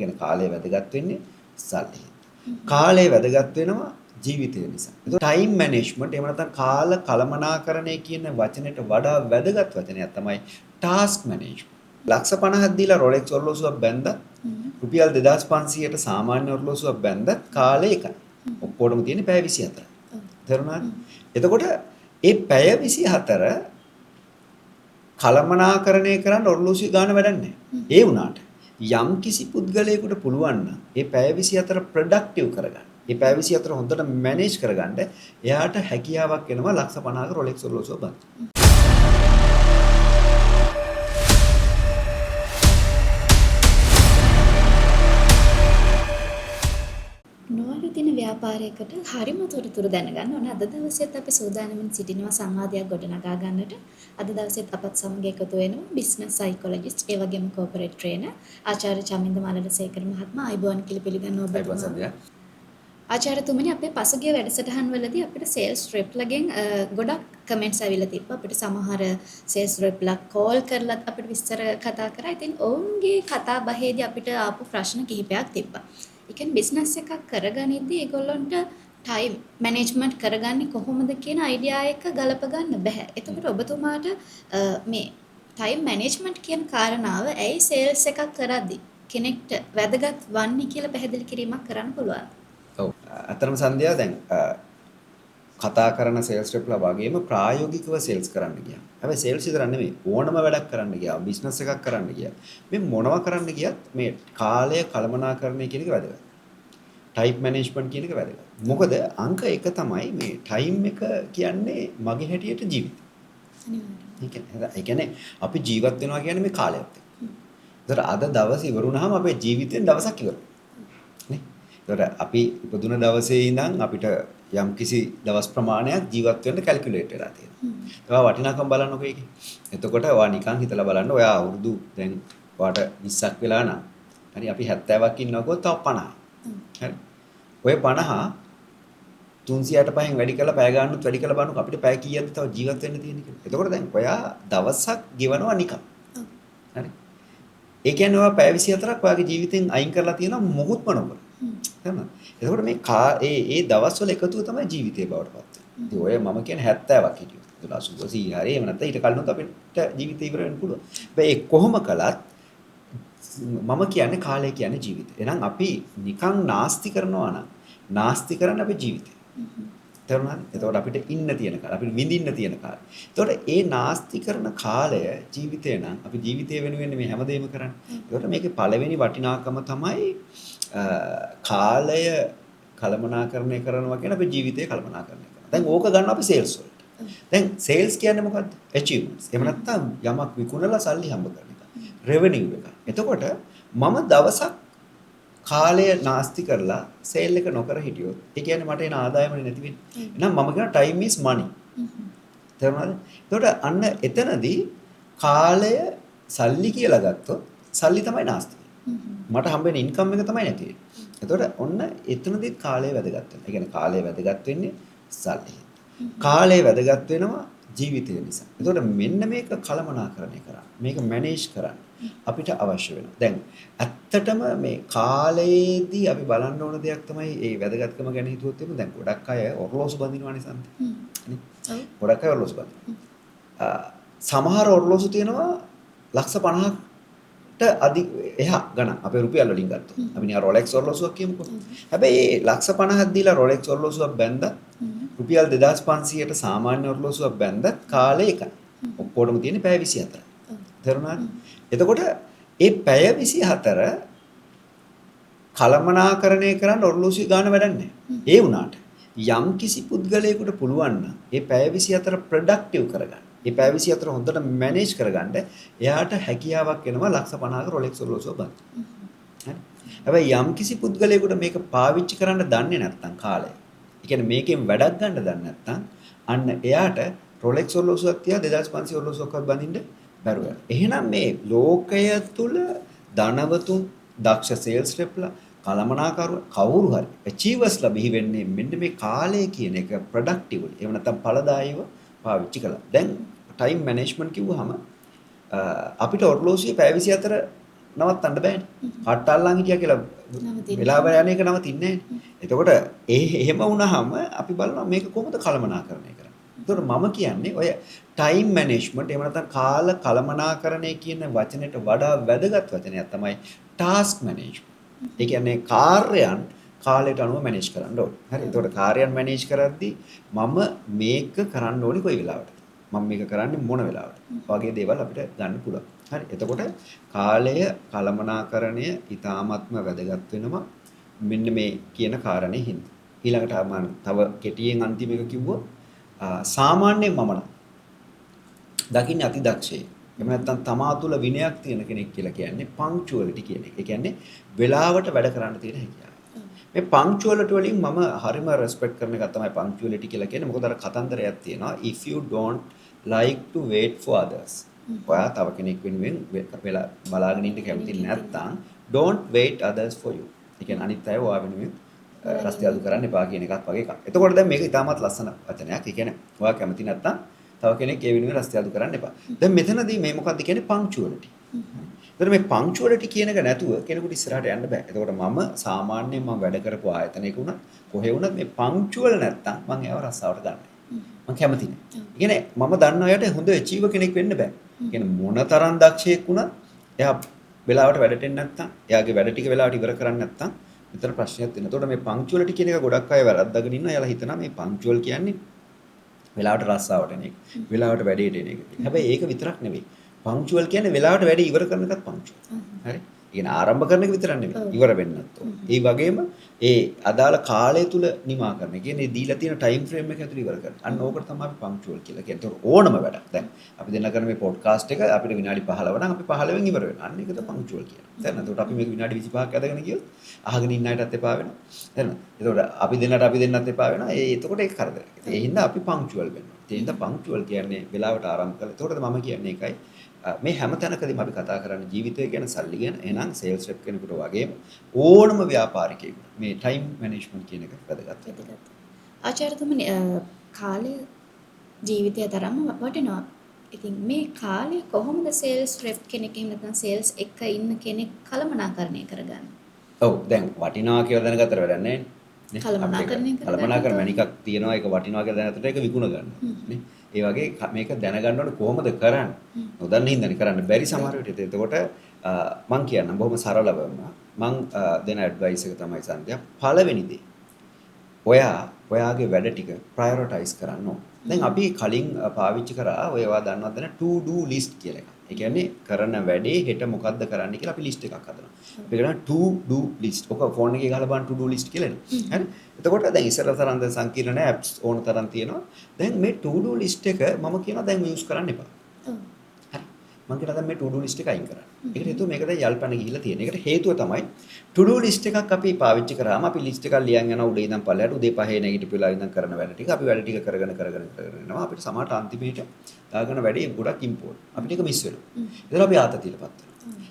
කියන කාලය වැදගත් වෙන්නේ සල්ලි. කාලය වැදගත් වෙනවා ජීවිතය නිසා. ඒක ටයිම් මැනේජ්මන්ට් එහෙම නැත්නම් කාල කළමනාකරණය කියන වචනෙට වඩා වැදගත් වචනයක් තමයි ටාස්ක් මැනේජ්මන්ට්. ලක්ෂ 50ක් දීලා Rolex ඔරලෝසුවක් බැන්දත් රුපියල් 2500ට සාමාන්‍ය ඔරලෝසුවක් බැන්දත් කාලය එකයි. ඔක්කොටම තියෙන්නේ පැය 24. තේරුණාද? එතකොට ඒ පැය 24 කළමනාකරණය කරන්න ඔරලෝසුවේ ගාන වැඩක් නැහැ. ඒ වුණාට යම් කිසි පුද්ගලයෙකුට පුළුවන් නම් ඒ පැය 24 ප්‍රොඩක්ටිව් කරගන්න. ඒ පැය 24 හොඳට මැනේජ් කරගන්න එයාට හැකියාවක් එනවා ලක්ෂ 50ක Rolex ඔරලෝසුව බලන්න. නොවැළි දින ව්‍යාපාරයකට හරිම තොරතුරු දැනගන්න ඕන. අද දවසේත් අපි සූදානම්ින් සිටිනවා සංවාදයක් ගොඩනගා ගන්නට. අද දවසේත් අපත් සමග එකතු වෙනවා බිස්නස් සයිකොලොජිස්ට් ඒ වගේම කෝපරේට් ට්‍රේනර් ආචාර්ය චමින්ද මලඩසේකර මහත්මයා අයිබෝන් කියලා පිළිගන්නවා ඔබට. ආචාර්යතුමනි අපේ පසුගිය වැඩසටහන් වලදී අපිට සේල්ස් රෙප්ලගෙන් ගොඩක් කමෙන්ට්ස් ඇවිල්ලා තිබ්බා. අපිට සමහර සේල්ස් රෙප්ලා කෝල් කරලත් අපිට විස්තර කතා කරා. ඉතින් ඔවුන්ගේ කතා බහේදී අපිට ආපු ප්‍රශ්න කිහිපයක් තිබ්බා. ඒ කියන්නේ බිස්නස් එකක් කරගනිද්දී ඒගොල්ලන්ට ටයිම් මැනේජ්මන්ට් කරගන්නේ කොහොමද කියන අයිඩියා එක ගලප ගන්න බෑ. එතකොට ඔබතුමාට මේ ටයිම් මැනේජ්මන්ට් කියන කාරණාව ඇයි සේල්ස් එකක් කරද්දී කෙනෙක්ට වැදගත් වන්නේ කියලා පැහැදිලි කිරීමක් කරන්න පුළුවන්. ඔව්. අතරම සන්ධ්‍යා දැන් කතා කරන සේල්ස් රෙප්ලා වගේම ප්‍රායෝගිකව සේල්ස් කරන්න ගියා. හැබැයි සේල්ස් විතර නෙමෙයි ඕනම වැඩක් කරන්න ගියා. බිස්නස් එකක් කරන්න ගියා. මේ මොනවා කරන්න ගියත් මේ කාලය කළමනාකරණය කියන එක වැදගත්. ටයිම් මැනේජ්මන්ට් කියන එක වැදගත්. මොකද අංක 1 තමයි මේ ටයිම් එක කියන්නේ මගේ හැටියට ජීවිතය. අනිවාර්යයෙන්. ඒ කියන්නේ අපි ජීවත් වෙනවා කියන්නේ මේ කාලයත් එක්ක. ඒතර අද දවස් ඉවරුනහම අපේ ජීවිතෙන් දවසක් ඉවරයි. නේ? ඒතර අපි ඉපදුන දවසේ ඉඳන් අපිට යම් කිසි දවස් ප්‍රමාණයක් ජීවත් වෙන්න කැල්කියුලේට් වෙලා තියෙනවා. ඒවා වටිනාකම් බලන්නකො ඒකේ. එතකොට ඔයා නිකන් හිතලා බලන්න ඔයා අවුරුදු දැන් ඔයාට 20ක් වෙලා නම් හරි අපි 70ක් ඉන්නකො තව 50. හරි. ඔය 50 365න් වැඩි කරලා පැය ගන්නත් වැඩි කරලා බලනකො අපිට පැය කීයක්ද තව ජීවත් වෙන්න තියෙන්නේ කියලා. එතකොට දැන් ඔයා දවසක් ගෙවනවා නිකන්. හරි. ඒ කියන්නේ ඔයා පැය 24ක් ඔයාගේ ජීවිතෙන් අයින් කරලා තියෙනවා මොකුත්ම නොකර. හරිද? එතකොට මේ ඒ දවස්වල එකතුව තමයි ජීවිතේ බවට පත් වෙන්නේ. ඉතින් ඔය මම කියන්නේ 70ක් හිටියොත්. 80 100 හරි එහෙම නැත්නම් ඊට කලිනුත් අපිට ජීවිතේ ඉවර වෙන්න පුළුවන්. හැබැයි ඒ කොහොම කළත් මම කියන්නේ කාලය කියන්නේ ජීවිතය. එහෙනම් අපි නිකන් නාස්ති කරනවා නම් නාස්ති කරන්න අපේ ජීවිතේ. තේරුණාද? එතකොට අපිට ඉන්න තියෙන කාලය, අපිට විඳින්න තියෙන කාලය. එතකොට ඒ නාස්ති කරන කාලය ජීවිතේ නම් අපි ජීවිතය වෙනුවෙන් මේ හැමදේම කරන්නේ. එතකොට මේකේ පළවෙනි වටිනාකම තමයි කාලය කළමනාකරණය කරනවා කියන අපේ ජීවිතය කළමනාකරණය කරනවා. දැන් ඕක ගන්න අපි සේල්ස් වලට. දැන් සේල්ස් කියන්නේ මොකද්ද? achievements. එහෙම නැත්නම් යමක් විකුණලා සල්ලි හම්බ කරන එක. revenue එක. එතකොට මම දවසක් කාලය නාස්ති කරලා සේල් එක නොකර හිටියොත් ඒ කියන්නේ මට එන ආදායමනේ නැති වෙන්නේ. එහෙනම් මම කියන time is money. තේරුණාද? එතකොට අන්න එතනදී කාලය සල්ලි කියලා ගත්තොත් සල්ලි තමයි නාස්ති වෙන්නේ. මට හම්බෙන ඉන්කම් එක තමයි නැති වෙන්නේ. එතකොට ඔන්න එතනදී කාලය වැදගත් වෙනවා. ඒ කියන්නේ කාලය වැදගත් වෙන්නේ සල්ලි. කාලය වැදගත් වෙනවා ජීවිතය නිසා. එතකොට මෙන්න මේක කළමනාකරණය කරන්න. මේක මැනේජ් කරන්න අපිට අවශ්‍ය වෙනවා. දැන් ඇත්තටම මේ කාලයේදී අපි බලන්න ඕන දෙයක් තමයි මේ වැදගත්කම ගැන හිතුවොත් එimhe දැන් ගොඩක් අය ඔරලෝසු බඳිනවානේ සම්ප. නේ? ගොඩක් අය ඔරලෝසු බඳිනවා. සමහර ඔරලෝසු තියෙනවා ලක්ෂ 50ට එහා ගණන් අපේ රුපියල් වලින් ගත්තොත්. අපි නිකන් Rolex ඔරලෝසුවක් කියමුකෝ. හැබැයි මේ ලක්ෂ 50ක් දීලා Rolex ඔරලෝසුවක් බැන්දත් රුපියල් 2500ට සාමාන්‍ය ඔරලෝසුවක් බැන්දත් කාලය එකයි. ඔක්කොටම තියෙන්නේ පැය 24. තේරුණාද? එතකොට ඒ පැය 24 කළමනාකරණය කරන්න ඔරලෝසුවේ ගාන වැඩක් නැහැ. ඒ වුණාට යම් කිසි පුද්ගලයෙකුට පුළුවන් නම් ඒ පැය 24 ප්‍රොඩක්ටිව් කරගන්න. ඒ පැය 24 හොඳට මැනේජ් කරගන්න එයාට හැකියාවක් එනවා ලක්ෂ 50ක Rolex ඔරලෝසුව බලන්න. හරි. හැබැයි යම් කිසි පුද්ගලයෙකුට මේක පාවිච්චි කරන්න දන්නේ නැත්නම් කාලය. ඒ කියන්නේ මේකෙන් වැඩක් ගන්න දන්නේ නැත්නම් අන්න එයාට Rolex ඔරලෝසුවක් තියා 2500 ඔරලෝසුවක්වත් බඳින්න බැරුව යනවා. එහෙනම් මේ ලෝකය තුල ධනවතුන් දක්ෂ සේල්ස් රෙප්ලා කළමනාකරු කවුරු හරි achievers බිහි වෙන්නේ මෙන්න මේ කාලය කියන එක productively එහෙම නැත්නම් ඵලදායීව පාවිච්චි කළා. දැන් time management කිව්වහම අපිට ඔරලෝසුවේ පැය 24 නවත්තන්න බෑනේ. කට්ට අල්ලන් හිටියා කියලා නවතින්නේ වෙලාව යන එක නවතින්නේ නැහැ. එතකොට එහෙම වුණාම අපි බලනවා මේක කොහොමද කළමනාකරණය කරන්නේ. එතකොට මම කියන්නේ ඔය ටයිම් මැනේජ්මන්ට් එහෙම නැත්නම් කාල කළමනාකරණය කියන වචනෙට වඩා වැදගත් වචනයක් තමයි ටාස්ක් මැනේජ්මන්ට්. ඒ කියන්නේ කාර්යයන් කාලයට අනුව මැනේජ් කරන්න ඕනේ. හරි. එතකොට කාර්යයන් මැනේජ් කරද්දී මම මේක කරන්න ඕනේ කොයි වෙලාවටද? මම මේක කරන්නේ මොන වෙලාවටද? වගේ දේවල් අපිට ගන්න පුළුවන්. හරි. එතකොට කාලය කළමනාකරණය ඉතාමත්ම වැදගත් වෙනවා. මෙන්න මේ කියන කාරණේ හින්දා. ඊළඟට මම තව කෙටියෙන් අන්තිම එක කිව්වොත් සාමාන්‍යයෙන් මම නම් දකින්නේ අතිදක්ෂයෙක්. එහෙම නැත්නම් තමා තුළ විනයක් තියෙන කෙනෙක් කියලා කියන්නේ පංක්චුවලිටි කියන එක. ඒ කියන්නේ වෙලාවට වැඩ කරන්න තියෙන හැකියාව. මේ පංක්චුවලිටි වලින් මම හරිම රෙස්පෙක්ට් කරන එක තමයි පංක්චුවලිටි කියලා කියන්නේ. මොකද අර කතන්දරයක් තියෙනවා. If you don't like to wait for others. ඔයා තව කෙනෙක් වෙනුවෙන් වෙලා බලාගෙන ඉන්න කැමති නැත්නම් don't wait others for you. ඒ කියන්නේ අනිත් අය ඔයා වෙනුවෙන් රස්තිය අඩු කරන්න එපා කියන එකත් වගේ එකක්. එතකොට දැන් මේක ඉතාමත් ලස්සන වචනයක්. ඒ කියන්නේ ඔයා කැමති නැත්නම් තව කෙනෙක් ඒ වෙනුවෙන් රස්තිය අඩු කරන්න එපා. දැන් මෙතනදී මේ මොකක්ද කියන්නේ පංක්චුවලිටි. එතකොට මේ පංක්චුවලිටි කියන එක නැතුව කෙනෙකුට ඉස්සරහට යන්න බෑ. එතකොට මම සාමාන්‍යයෙන් මම වැඩ කරපු ආයතනයක වුණත් කොහේ වුණත් මේ පංක්චුවල් නැත්තම් මම ඒව රස්සාවට ගන්නෑ. මම කැමති නෑ. ඒ කියන්නේ මම දන්න අයට හොඳ ඇචීව කෙනෙක් වෙන්න බෑ. ඒ කියන්නේ මොනතරම් දක්ෂයෙක් වුණත් එයා වෙලාවට වැඩට එන්නේ නැත්තම් එයාගේ වැඩ ටික වෙලාවට ඉවර කරන්නේ නැත්තම් විතර ප්‍රශ්නයක් තියෙනවා. එතකොට මේ පංක්චුවලිටි කියන එක ගොඩක් අය වැරද්දාගෙන ඉන්නවා. එයාලා හිතනවා මේ පංක්චුවල් කියන්නේ වෙලාවට රස්සාවට එන එක. වෙලාවට වැඩේට එන එක. හැබැයි ඒක විතරක් නෙවෙයි. පංක්චුවල් කියන්නේ වෙලාවට වැඩේ ඉවර කරන එකත් පංක්චුවල්. හරි? ඒ කියන්නේ ආරම්භ කරන එක විතරක් නෙවෙයි. ඉවර වෙන්නත් ඕන. ඒ වගේම ඒ අදාළ කාලය තුල නිමා කරන. ඒ කියන්නේ දීලා තියෙන ටයිම් ෆ්‍රේම් එක ඇතුළේ ඉවර කරන. අන්න ඕකට තමයි අපි පංක්චුවල් කියලා කියන්නේ. ඒතකොට ඕනම වැඩක්. දැන් අපි දෙන්න කරන මේ පොඩ්කාස්ට් එක අපිට විනාඩි 15 නම් අපි 15 ඉවර වෙනවා. අන්න ඒකද පංක්චුවල් කියන්නේ. දැන් එතකොට අපි මේක විනාඩි 25ක් ඇදගෙන ගියොත් අහගෙන ඉන්න අයටත් එපා වෙනවා. දැන් එතකොට අපි දෙන්නත් එපා වෙනවා. එතකොට ඒක කරදරයක්. ඒ හින්දා අපි පංක්චුවල් වෙනවා. ඒ හින්දා පංක්චුවල් කියන්නේ වෙලාවට ආරම්භ කරලා. එතකොට මම කියන්නේ ඒකයි. මේ හැම තැනකදීම අපි කතා කරන්නේ ජීවිතය ගැන සල්ලි ගැන. එහෙනම් සේල්ස් රෙප් කෙනෙකුට වගේම ඕනම ව්‍යාපාරිකයෙකුට මේ ටයිම් මැනේජ්මන්ට් කියන එක වැදගත්. ආචාර්යතුමනි කාලය ජීවිතය තරම්ම වටිනවා. ඉතින් මේ කාලය කොහොමද සේල්ස් රෙප් කෙනෙක් එහෙම නැත්නම් සේල්ස් එක ඉන්න කෙනෙක් කළමනාකරණය කරගන්නේ? ඔව් දැන් වටිනවා කියලා දැනගත්තට වැඩක් නැහැ නේ. කළමනාකරණය මැනිකක් තියෙනවා ඒක වටිනවා කියලා දැනගත්තට ඒක විකුණ ගන්නවා නේ. ඒ වගේ මේක දැනගන්න ඕනේ කොහොමද කරන්නේ. නොදන්න හින්දානේ කරන්න බැරි සමහර විට. එතකොට මම කියන්නම් බොහොම සරලවම මම දෙන ඇඩ්වයිස් එක තමයි සන්ධ්‍යා පළවෙනි දේ. ඔයාගේ වැඩ ටික ප්‍රයොරිටයිස් කරන්න ඕන. දැන් අපි කලින් පාවිච්චි කරා ඔයවා දන්නවද නැත්නම් to do list කියලා එකක්. ඒ කියන්නේ කරන වැඩේ හෙට මොකද්ද කරන්න කියලා අපි ලිස්ට් එකක් හදනවා. අපි කරන to do list. ඔක ෆෝන් එකේ ගහලා බලන්න to do list කියලා එනවා. හරි? එතකොට දැන් ඉස්සරහ තරම් දැන් සංකීර්ණ නැහැ apps ඕන තරම් තියෙනවා. දැන් මේ to do list එක මම කියනවා දැන් යූස් කරන්න එපා. ඔව්. හරි. මම කියනවා දැන් මේ to do list එක අයින් කරන්න. ඒකට හේතුව මේක දැන් යල්පන ගිහිල්ලා තියෙන. ඒකට හේතුව තමයි to do list එකක් අපි පාවිච්චි කරාම අපි list එකක් ලියන් යනවා උදේ ඉඳන් පල්ලයට උදේ 5 නැගිටපු වෙලාව ඉඳන් කරන වැඩ ටික අපි වැඩ ටික කරගෙන යනවා. අපිට සමහරට අන්තිමේට දාගෙන වැඩේ ගොඩක් ඉම්පෝර්ට්. අපිට ඒක මිස් වෙනවා. ඒතර අපි ආතතියටපත් වෙනවා.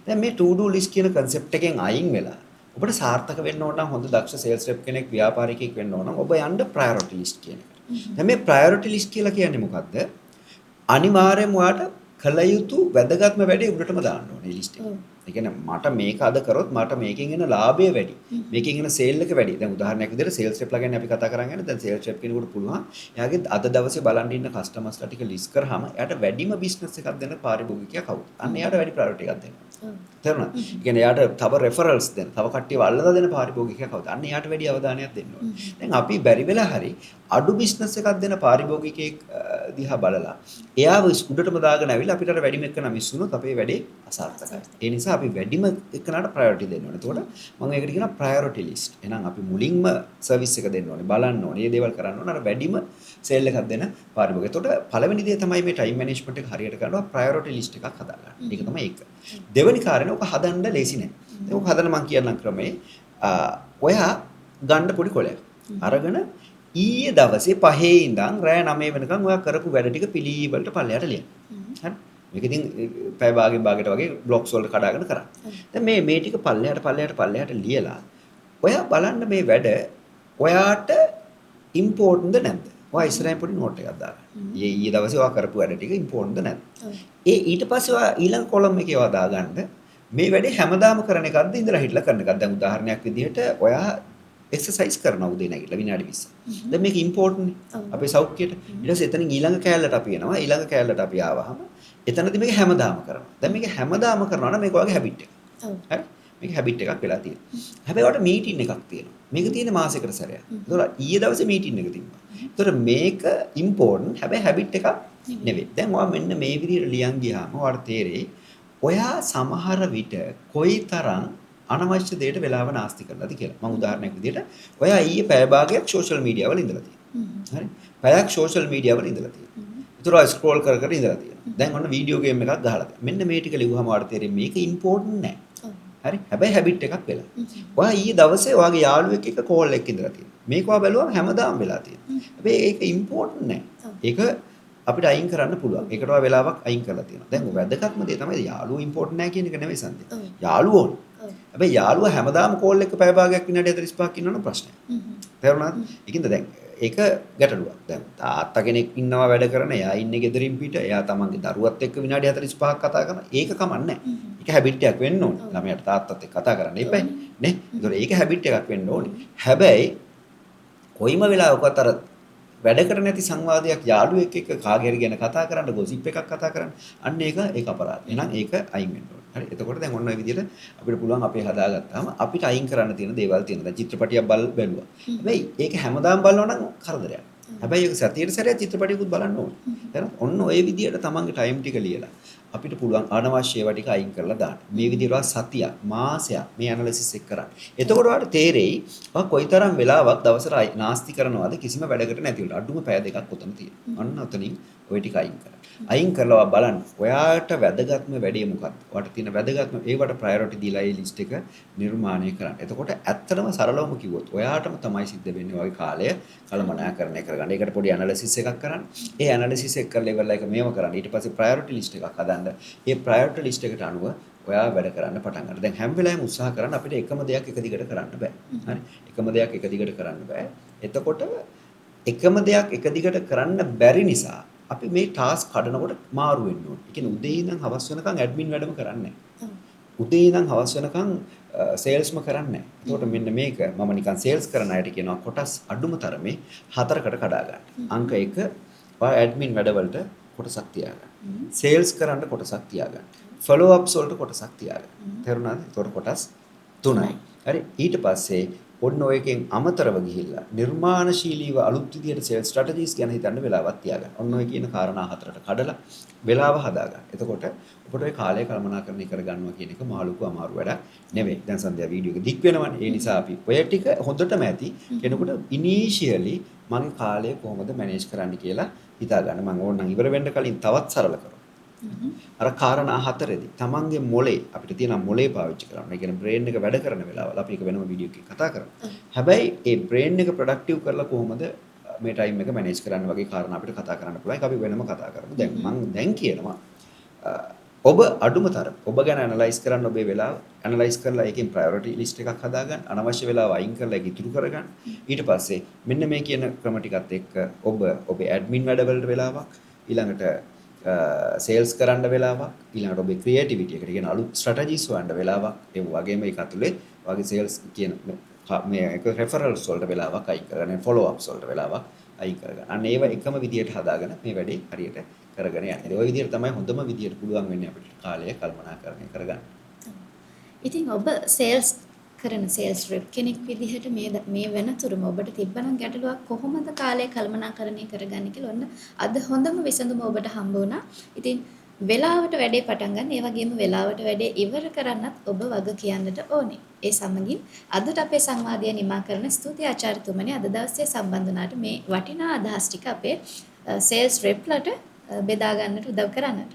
දැන් මේ to do list කියන concept එකෙන් අයින් වෙලා ඔබට සාර්ථක වෙන්න ඕන නම් හොඳ දක්ෂ sales rep කෙනෙක් ව්‍යාපාරිකයෙක් වෙන්න ඕන නම් ඔබ යන්න priority list කියන එකට. දැන් මේ priority list කියලා කියන්නේ මොකද්ද? අනිවාර්යයෙන්ම ඔයාට කළ යුතු වැදගත්ම වැඩේ උඩටම දාන්න ඕනේ list එක. ඒ කියන්නේ මට මේක අද කරොත් මට මේකෙන් එන ලාභය වැඩි. මේකෙන් එන සේල් එක වැඩි. දැන් උදාහරණයක් විදිහට sales rep ලා ගැන අපි කතා කරන් යන්නේ. දැන් sales rep කෙනෙකුට පුළුවන් එයාගේ අද දවසේ බලන් ඉන්න customers ලා ටික list කරාම එයාට වැඩිම business එකක් දෙන්න පාරිභෝගිකයා කවුද? අන්න එයාට වැඩි priority එකක් දෙන්න. තේරුණාද? ඒ කියන්නේ එයාට තව referrals දෙන්න, තව කට්ටියව අල්ලලා දෙන පාරිභෝගිකයා කවුද? අන්න එයාට වැඩි අවධානයක් දෙන්න ඕනේ. දැන් අපි බැරි වෙලා හරි අඩු business එකක් දෙන පාරිභෝගිකයෙක් දිහා බලලා එයාව උඩටම දාගෙන ඇවිල්ලා අපිට අර වැඩිම එකන මිස් වුණොත් අපේ වැඩේ අසාර්ථකයි. ඒ නිසා අපි වැඩිම එකනට ප්‍රයොරිටි දෙන්න ඕනේ. එතකොට මම ඒකට කියනවා ප්‍රයොරිටි ලිස්ට්. එහෙනම් අපි මුලින්ම සර්විස් එක දෙන්න ඕනේ, බලන්න ඕනේ, මේ දේවල් කරන්න ඕනේ. අර වැඩිම සේල් එකක් දෙන පාරිභෝගිකය. එතකොට පළවෙනි දේ තමයි මේ ටයිම් මැනේජ්මන්ට් එක හරියට කරනවා ප්‍රයොරිටි ලිස්ට් එකක් හදාගන්න. ඒක තමයි ඒක. දෙවෙනි කාරණේ ඔක හදන්න ලේසි නෑ. ඒක හදන්න මම කියන්නම් ක්‍රමේ ඔයා ගන්න පොඩි කොලයක්. අරගෙන ඊයේ දවසේ 5 ඉඳන් රෑ 9 වෙනකන් ඔයා කරපු වැඩ ටික පිළිවෙලට පල්ලයට ලියන්න. හරි? මේක ඉතින් පැය භාගයට වගේ බ්ලොක්ස් වලට කඩාගෙන කරා. දැන් මේ ටික පල්ලයට ලියලා ඔයා බලන්න මේ වැඩ ඔයාට ඉම්පෝර්ටන්ට්ද නැද්ද? ඔයා ඉස්සරහින් පොඩි නෝට් එකක් දාගන්න. ඊයේ දවසේ ඔයා කරපු වැඩ ටික ඉම්පෝර්ටන්ට්ද නැද්ද? ඊට පස්සේ ඔයා ඊළඟ කොලම් එකේ ඔයා දාගන්න මේ වැඩේ හැමදාම කරන එකක්ද ඉඳලා හිටලා කරන එකක්ද? දැන් උදාහරණයක් විදිහට ඔයා එක්සර්සයිස් කරනවා උදේ නැගිටලා විනාඩි 20ක්. දැන් මේක ඉම්පෝටන්ට් නේ. අපේ සෞඛ්‍යයට. ඊට පස්සේ එතනින් ඊළඟ කෑල්ලට අපි එනවා. ඊළඟ කෑල්ලට අපි ආවහම එතනදී මේක හැමදාම කරනවා. දැන් මේක හැමදාම කරනවා නම් මේක වගේ හැබිට් එකක්. හරි? මේක හැබිට් එකක් වෙලා තියෙනවා. හැබැයි ඔයාලට මීටින් එකක් තියෙනවා. මේක තියෙන්නේ මාසෙකට සැරයක්. ඒතකොට ඊයේ දවසේ මීටින් එක තිබ්බා. ඒතකොට මේක ඉම්පෝටන්ට් හැබැයි හැබිට් එකක් නෙවෙයි. දැන් ඔයා මෙන්න මේ විදිහට ලියන් ගියාම ඔයාලට තේරෙයි ඔයා සමහර විට කොයිතරම් අනවශ්‍ය දෙයට වෙලාව නාස්ති කරලාද කියලා. මම උදාහරණයක් විදිහට ඔයා ඊයේ පැය භාගයක් සෝෂල් මීඩියා වල ඉඳලා තියෙනවා. හරි? පැයක් සෝෂල් මීඩියා වල ඉඳලා තියෙනවා. ඒතර ඔයා ස්ක්‍රෝල් කර කර ඉඳලා තියෙනවා. දැන් ඔන්න වීඩියෝ ගේම් එකක් ගහලා තියෙනවා. මෙන්න මේ ටික ලිව්වම ඔයාලට තේරෙන්නේ මේක ඉම්පෝටන්ට් නෑ. හරි? හැබැයි හැබිට් එකක් වෙලා. ඔයා ඊයේ දවසේ ඔයාගේ යාළුවෙක් එක්ක කෝල් එකක් ඉඳලා තියෙනවා. මේක ඔයා බැලුවම හැමදාම වෙලා තියෙනවා. හැබැයි ඒක ඉම්පෝටන්ට් නෑ. ඒක අපිට අයින් කරන්න පුළුවන්. ඒකට ඔයා වෙලාවක් අයින් කරලා තියෙනවා. දැන් වැදගත්ම දේ තමයි යාළුවෝ ඉම්පෝටන්ට් නෑ කියන එක නෙවෙයි සන්දේ. යාළුවෝ ඕන. හැබැයි යාළුවා හැමදාම කෝල් එක පැය භාගයක් විනාඩි 45ක් ඉන්නවනම් ප්‍රශ්නයක්. තේරුණාද? ඒකින්ද දැන් ඒක ගැටලුවක්. දැන් තාත්තා කෙනෙක් ඉන්නවා වැඩ කරන, එයා ඉන්නේ ගෙදරින් පිට, එයා තමන්ගේ දරුවත් එක්ක විනාඩි 45ක් කතා කරනවා. ඒක කමන්නේ නැහැ. ඒක හැබිට් එකක් වෙන්න ඕනේ. ළමයාට තාත්තත් එක්ක කතා කරන්න එපා නේ. ඒතකොට ඒක හැබිට් එකක් වෙන්න ඕනේ. හැබැයි කොයිම වෙලාවකවත් අර වැඩ කර නැති සංවාදයක් යාළුවෙක් එක්ක කාගේ හරි ගැන කතා කරන්න ගොසිප් එකක් කතා කරන්න අන්න ඒක අපරාධ. එහෙනම් ඒක අයින් වෙන්න ඕනේ. හරි. එතකොට දැන් ඔන්න ඔය විදිහට අපිට පුළුවන් අපේ හදාගත්තාම අපිට අයින් කරන්න තියෙන දේවල් තියෙනවා. දැන් චිත්‍රපටියක් බැලුවා. හැබැයි ඒක හැමදාම බලනවා නම් කරදරයක්. හැබැයි ඒක සතියේ සැරයක් චිත්‍රපටියකුත් බලන්න ඕනේ. හරි. ඔන්න ඔය විදිහට තමන්ගේ ටයිම් ටික ලියලා අපිට පුළුවන් අනවශ්‍ය ඒවා ටික අයින් කරලා දාන්න. මේ විදිහට සතියක් මාසයක් මේ ඇනලිසිස් එක කරන්න. එතකොට ඔයාලට තේරෙයි ඔයා කොයිතරම් වෙලාවක් දවසට නාස්ති කරනවද කිසිම වැඩකට නැතිවල. අඩුම පැය දෙකක් උතන තියෙනවා. අන්න ඔතනින් ওই ටික අයින් කරන්න. අයින් කරලා බලන්න ඔයාට වැදගත්ම වැඩේ මොකක්ද? ඔයාට තියෙන වැදගත්ම ඒවට ප්‍රයොරිටි දීලා ඒ ලිස්ට් එක නිර්මාණය කරන්න. එතකොට ඇත්තටම සරලවම කිව්වොත් ඔයාටම තමයි සිද්ධ වෙන්නේ ඔය කාලය කළමනාකරණය කරගන්න. ඒකට පොඩි ඇනලිසිස් එකක් කරන්න. ඒ ඇනලිසිස් එක කරලා ඉවරලා ඒක මේව කරන්න. ඊට පස්සේ ප්‍රයොරිටි ලිස්ට් එකක් හදන්න. ඒ ප්‍රයොරිටි ලිස්ට් එකට අනුව ඔයා වැඩ කරන්න පටන් ගන්න. දැන් හැම වෙලාවෙම උත්සාහ කරන්න අපිට එකම දෙයක් එක දිගට කරන්න බෑ. හරි? එකම දෙයක් එක දිගට කරන්න බෑ. එතකොට එකම දෙයක් එක දිගට කරන්න බැරි නිසා අපි මේ ටාස්ක් කඩනකොට මාරු වෙන්න ඕනේ. ඒ කියන්නේ උදේ ඉඳන් හවස වෙනකන් ඇඩ්මින් වැඩම කරන්නේ නැහැ. උදේ ඉඳන් හවස වෙනකන් සේල්ස්ම කරන්නේ නැහැ. එතකොට මෙන්න මේක මම නිකන් සේල්ස් කරන අයට කියනවා කොටස් අඩුම තරමේ 4කට කඩා ගන්න. අංක 1 ඔය ඇඩ්මින් වැඩවලට කොටසක් තියාගන්න. සේල්ස් කරන්න කොටසක් තියාගන්න. ෆලෝ අප්ස් වලට කොටසක් තියාගන්න. තේරුණාද? එතකොට කොටස් 3යි. හරි ඊට පස්සේ ඔන්න ඔයකෙන් අමතරව ගිහිල්ලා නිර්මාණශීලීව අලුත් විදියට සේල්ස් ස්ට්‍රැටජිස් ගැන හිතන්න වෙලාවක් තියාගන්න. ඔන්න ඔය කියන කාරණා 4ට කඩලා වෙලාව හදාගන්න. එතකොට ඔබට ඔය කාලය කළමනාකරණය කරගන්නවා කියන එක මහලුකු අමාරු වැඩක් නෙවෙයි. දැන් සන්ධ්‍යා වීඩියෝ එක දික් වෙනවනේ. ඒ නිසා අපි ඔය ටික හොඳටම ඇති කෙනෙකුට ඉනිෂියලි මගේ කාලය කොහොමද මැනේජ් කරන්න කියලා හිතා ගන්න. මම ඕනනම් ඉවර වෙන්න කලින් තවත් සරල කරනවා. අර කාරණා 4ෙදි තමන්ගේ මොලේ අපිට තියෙන මොලේ පාවිච්චි කරනවා. ඒ කියන්නේ බ්‍රේන් එක වැඩ කරන වෙලාවල අපි ඒක වෙනම වීඩියෝ එකකින් කතා කරමු. හැබැයි ඒ බ්‍රේන් එක ප්‍රොඩක්ටිව් කරලා කොහොමද මේ ටයිම් එක මැනේජ් කරන්න වගේ කාරණා අපිට කතා කරන්න පුළුවන්. ඒක අපි වෙනම කතා කරමු. දැන් මම දැන් කියනවා ඔබ අඩුම තරම ඔබ ගැන ඇනලයිස් කරන්න ඔබේ වෙලාව ඇනලයිස් කරලා ඒකෙන් ප්‍රයොරිටි ලිස්ට් එකක් හදාගන්න අනවශ්‍ය වෙලාව අයින් කරලා ඒක ඉතුරු කරගන්න. ඊට පස්සේ මෙන්න මේ කියන ක්‍රම ටිකත් එක්ක ඔබ ඔබේ ඇඩ්මින් වැඩවලට වෙලාවක් ඊළඟට සේල්ස් කරන්න වෙලාවක් ඊළඟට ඔබේ ක්‍රියේටිවිටි එකට කියන අලුත් ස්ට්‍රැටජිස් හොයන්න වෙලාවක් ඒ වගේම ඒක ඇතුලේ වගේ සේල්ස් කියන මේ එක රෙෆරල්ස් වලට වෙලාවක් අයින් කරගන්න ෆලෝ අප්ස් වලට වෙලාවක් අයින් කරගන්න. අන්න ඒව එකම විදියට හදාගෙන මේ වැඩේ හරියට කරගෙන යන්න. ඒ විදියට තමයි හොඳම විදියට පුළුවන් වෙන්නේ අපිට කාලය කල්පනාකරණය කරගන්න. ඉතින් ඔබ සේල්ස් කරන සේල්ස් රෙප් කෙනෙක් විදිහට මේ වෙනතුරුම ඔබට තිබ්බනම් ගැටලුවක් කොහොමද කාලය කළමනාකරණය කරගන්නේ කියලා ඔන්න අද හොඳම විසඳුම ඔබට හම්බ වුණා. ඉතින් වෙලාවට වැඩේ පටන් ගන්න, ඒ වගේම වෙලාවට වැඩේ ඉවර කරන්නත් ඔබ වග කියන්නට ඕනේ. ඒ සමගින් අදට අපේ සංවාදය නිමා කරන ස්තුතියි ආචාර්යතුමනි අද දවසේ සම්බන්ධ වුණාට මේ වටිනා අදහස් ටික අපේ සේල්ස් රෙප්ලට බෙදා ගන්නට උදව් කරන්නට.